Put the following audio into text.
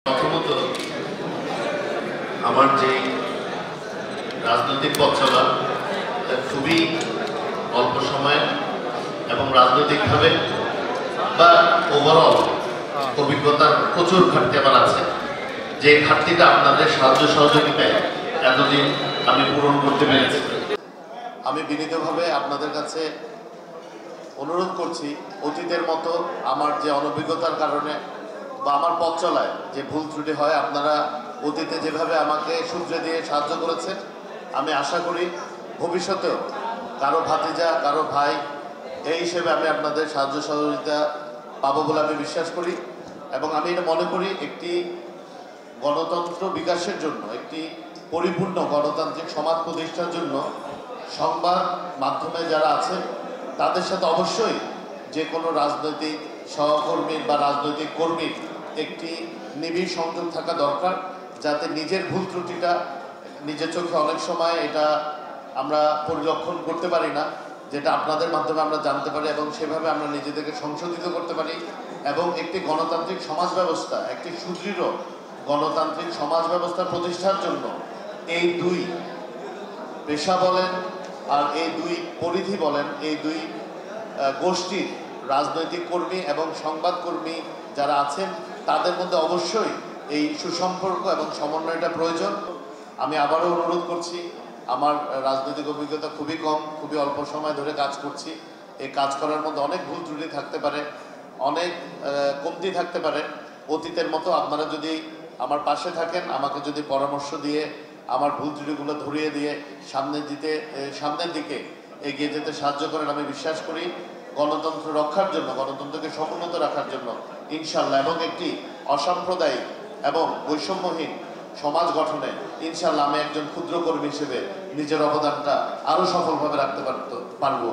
প্রথমত আমার যে রাজনৈতিক পথ চলা খুবই অল্প সময়ে এবং রাজনৈতিকভাবে বা ওভারঅল অভিজ্ঞতার প্রচুর ঘাটতি আমার আছে, যে ঘাটতিটা আপনাদের সাহায্য সহযোগিতায় এতদিন আমি পূরণ করতে পেরেছি। আমি বিনীতভাবে আপনাদের কাছে অনুরোধ করছি, অতীতের মতো আমার যে অনভিজ্ঞতার কারণে বা আমার পথ চলায় যে ভুল ত্রুটি হয়, আপনারা অতীতে যেভাবে আমাকে সূত্রে দিয়ে সাহায্য করেছেন, আমি আশা করি ভবিষ্যতেও কারো ভাতিজা কারো ভাই এই হিসেবে আমি আপনাদের সাহায্য সহযোগিতা পাবো বলে আমি বিশ্বাস করি। এবং আমি এটা মনে করি, একটি গণতন্ত্র বিকাশের জন্য, একটি পরিপূর্ণ গণতান্ত্রিক সমাজ প্রতিষ্ঠার জন্য সংবাদ মাধ্যমে যারা আছে তাদের সাথে অবশ্যই যে কোনো রাজনৈতিক সহকর্মীর বা রাজনৈতিক কর্মীর একটি নিবিড় সংযোগ থাকা দরকার, যাতে নিজের ভুল ত্রুটিটা নিজের চোখে অনেক সময় এটা আমরা পরিলক্ষণ করতে পারি না, যেটা আপনাদের মাধ্যমে আমরা জানতে পারি এবং সেভাবে আমরা নিজেদেরকে সংশোধিত করতে পারি এবং একটি গণতান্ত্রিক সমাজ ব্যবস্থা, একটি সুদৃঢ় গণতান্ত্রিক সমাজ ব্যবস্থা প্রতিষ্ঠার জন্য এই দুই পেশা বলেন আর এই দুই পরিধি বলেন, এই দুই গোষ্ঠীর রাজনৈতিক কর্মী এবং সংবাদকর্মী যারা আছেন তাদের মধ্যে অবশ্যই এই সুসম্পর্ক এবং সমন্বয়টা প্রয়োজন। আমি আবারও অনুরোধ করছি, আমার রাজনৈতিক অভিজ্ঞতা খুবই কম, খুবই অল্প সময় ধরে কাজ করছি। এই কাজ করার মধ্যে অনেক ভুল ত্রুটি থাকতে পারে, অনেক কমতি থাকতে পারে। অতীতের মতো আপনারা যদি আমার পাশে থাকেন, আমাকে যদি পরামর্শ দিয়ে আমার ভুল ত্রুটিগুলো ধরিয়ে দিয়ে সামনের দিকে এগিয়ে যেতে সাহায্য করেন, আমি বিশ্বাস করি গণতন্ত্র রক্ষার জন্য, গণতন্ত্রকে সমুন্নত রাখার জন্য ইনশাল্লাহ এবং একটি অসাম্প্রদায়িক এবং বৈষম্যহীন সমাজ গঠনে ইনশাল্লাহ আমি একজন ক্ষুদ্র কর্মী হিসেবে নিজের অবদানটা আরো সফলভাবে রাখতে পারবো।